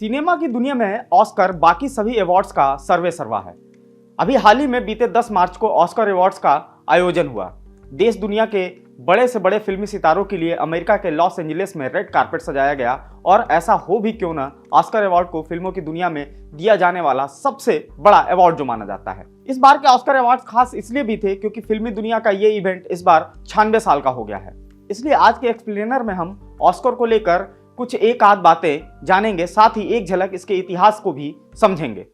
Cinema की दुनिया में ऑस्कर बाकी सभी अवार्ड्स का सर्वे सर्वा है। अभी हाल ही में बीते 10 मार्च को ऑस्कर अवार्ड्स का आयोजन हुआ। देश दुनिया के बड़े से बड़े फिल्मी सितारों के लिए अमेरिका के लॉस एंजलिस में रेड कारपेट सजाया गया और ऐसा हो भी क्यों ना, ऑस्कर अवार्ड को फिल्मों की दुनिया में दिया जाने वाला सबसे बड़ा अवार्ड जो माना जाता है। इस बार के ऑस्कर अवार्ड खास इसलिए भी थे क्योंकि फिल्मी दुनिया का ये इवेंट इस बार 96 साल का हो गया है। इसलिए आज के एक्सप्लेनर में हम ऑस्कर को लेकर कुछ एक आध बातें जानेंगे, साथ ही एक झलक इसके इतिहास को भी समझेंगे।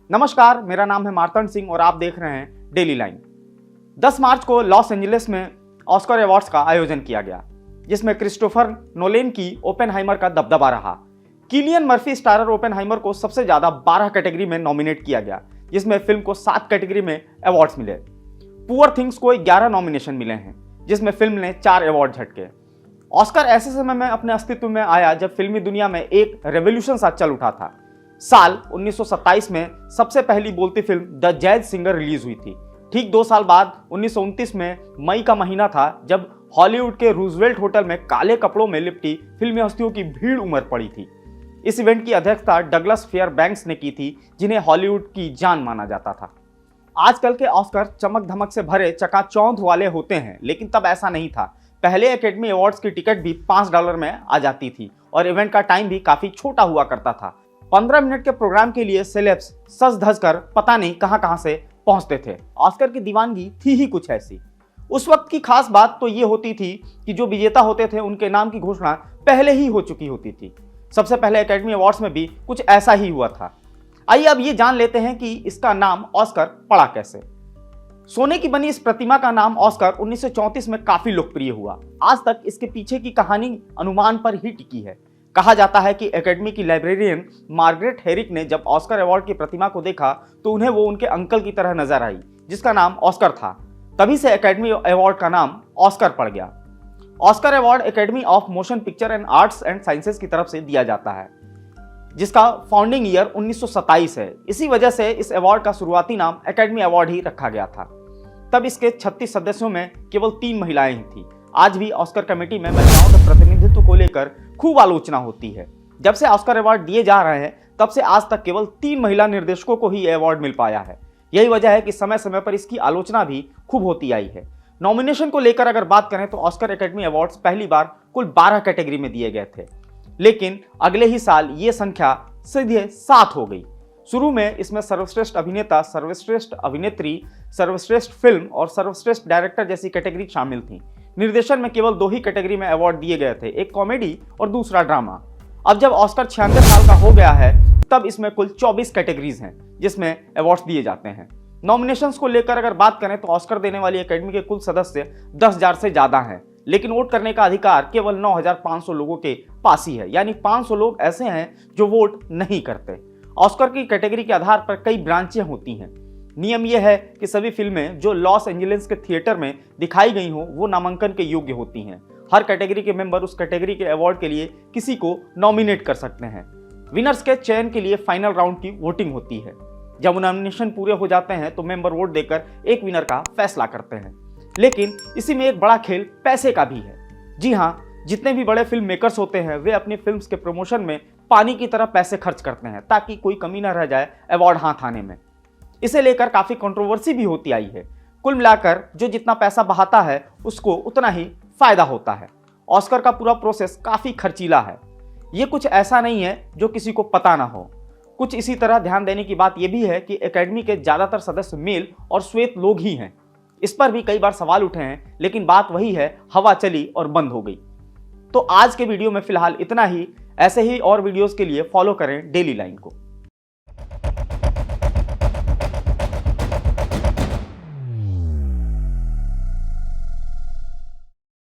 नमस्कार, मेरा नाम है मार्तंड सिंह और आप देख रहे हैं डेली लाइन। 10 मार्च को लॉस एंजलिस में ऑस्कर अवार्ड्स का आयोजन किया गया, जिसमें क्रिस्टोफर नोलन की ओपेनहाइमर का दबदबा रहा। किलियन मर्फी स्टारर ओपेनहाइमर को सबसे ज्यादा 12 कैटेगरी में नॉमिनेट किया गया, जिसमें फिल्म को 7 कैटेगरी में अवार्ड्स मिले। पुअर थिंग्स को 11 नॉमिनेशन मिले हैं, जिसमें फिल्म ने 4 अवार्ड झटके। ऑस्कर ऐसे समय में अपने अस्तित्व में आया जब फिल्मी दुनिया में एक रेवोल्यूशन सा चल उठा था। साल 1927 में सबसे पहली बोलती film the jazz singer release हुई थी। ठीक 2 साल बाद 1929 में मई का महीना था जब हॉलीवुड के रूजवेल्ट होटल में काले कपड़ों में लिपटी फिल्मी हस्तियों की भीड़ उमड़ पड़ी थी। इस इवेंट की अध्यक्षता डगलस फेयरबैंक्स ने की थी, जिन्हें हॉलीवुड की जान माना जाता था। आजकल के ऑस्कर चमक धमक से भरे चकाचौंध वाले होते हैं, लेकिन तब ऐसा नहीं था। पहले एकेडमी अवार्ड्स की टिकट भी $5 में आ जाती थी और इवेंट का टाइम भी काफी छोटा हुआ करता था। 15 मिनट के प्रोग्राम के लिए सेलेब्स सज धज कर पता नहीं कहां से पहुंचते थे। ऑस्कर की दीवानगी थी ही कुछ ऐसी। उस वक्त की खास बात तो ये होती थी कि जो विजेता होते थे उनके नाम की घोषणा पहले ही हो चुकी होती थी। सबसे पहले एकेडमी अवार्ड्स में भी कुछ ऐसा ही हुआ था। आइए अब ये जान लेते हैं कि इसका नाम ऑस्कर पड़ा कैसे। सोने की बनी इस प्रतिमा का नाम ऑस्कर 1934 में काफी लोकप्रिय हुआ। आज तक इसके पीछे की कहानी अनुमान पर ही टिकी है। कहा जाता है कि एकेडमी की लाइब्रेरियन मार्गरेट हेरिक ने जब ऑस्कर अवार्ड की प्रतिमा को देखा तो उन्हें वो उनके अंकल की तरह नजर आई, जिसका नाम ऑस्कर था। तभी से एकेडमी अवार्ड का नाम ऑस्कर पड़ गया। Oscar award academy of motion picture and arts and sciences की तरफ से दिया जाता है, जिसका फाउंडिंग ईयर 1927 है। इसी वजह से इस अवार्ड का शुरुआती नाम एकेडमी अवार्ड ही रखा गया था। तब इसके 36 सदस्यों में केवल 3 महिलाएं ही थी। आज भी ऑस्कर कमेटी में महिलाओं के प्रतिनिधित्व को लेकर खूब आलोचना होती है। जब से ऑस्कर अवार्ड दिए जा रहे हैं तब से आज तक केवल 3 महिला निर्देशकों को ही यह अवार्ड मिल पाया है। यही वजह है कि समय समय पर इसकी आलोचना भी खूब होती आई है। नॉमिनेशन को लेकर अगर बात करें तो ऑस्कर एकेडमी अवार्ड्स पहली बार कुल 12 कैटेगरी में दिए गए थे, लेकिन अगले ही साल ये संख्या सीधे 7 हो गई। शुरू में इसमें सर्वश्रेष्ठ अभिनेता, सर्वश्रेष्ठ अभिनेत्री, सर्वश्रेष्ठ फिल्म और सर्वश्रेष्ठ डायरेक्टर जैसी कैटेगरी शामिल थी। निर्देशन में केवल 2 ही कैटेगरी में अवार्ड दिए गए थे, एक कॉमेडी और दूसरा ड्रामा। अब जब ऑस्कर 96 साल का हो गया है तब इसमें कुल 24 कैटेगरीज हैं जिसमें अवार्ड्स दिए जाते हैं। नॉमिनेशंस को लेकर अगर बात करें तो ऑस्कर देने वाली एकेडमी के कुल सदस्य 10,000 से ज्यादा हैं, लेकिन वोट करने का अधिकार केवल 9,500 लोगों के पास ही है, यानी 500 लोग ऐसे हैं जो वोट नहीं करते। ऑस्कर की कैटेगरी के आधार पर कई ब्रांचें होती हैं। नियम यह है कि सभी फिल्में जो लॉस एंजलिस के थिएटर में दिखाई गई हों वो नामांकन के योग्य होती हैं। हर कैटेगरी के मेंबर उस कैटेगरी के अवार्ड के लिए किसी को नॉमिनेट कर सकते हैं। विनर्स के चयन के लिए फाइनल राउंड की वोटिंग होती है। जब नॉमिनेशन पूरे हो जाते हैं तो मेंबर वोट देकर एक विनर का फैसला करते हैं। लेकिन इसी में एक बड़ा खेल पैसे का भी है। जी हाँ, जितने भी बड़े फिल्म मेकर्स होते हैं वे अपनी फिल्म्स के प्रमोशन में पानी की तरह पैसे खर्च करते हैं ताकि कोई कमी न रह जाए अवार्ड हाथ आने में। इसे लेकर काफी कंट्रोवर्सी भी होती आई है। कुल मिलाकर जो जितना पैसा बहाता है उसको उतना ही फायदा होता है। ऑस्कर का पूरा प्रोसेस काफी खर्चीला है। ये कुछ ऐसा नहीं है जो किसी को पता ना हो। कुछ इसी तरह ध्यान देने की बात यह भी है कि एकेडमी के ज्यादातर सदस्य मेल और श्वेत लोग ही हैं। इस पर भी कई बार सवाल उठे हैं, लेकिन बात वही है, हवा चली और बंद हो गई। तो आज के वीडियो में फिलहाल इतना ही। ऐसे ही और वीडियोस के लिए फॉलो करें डेली लाइन को।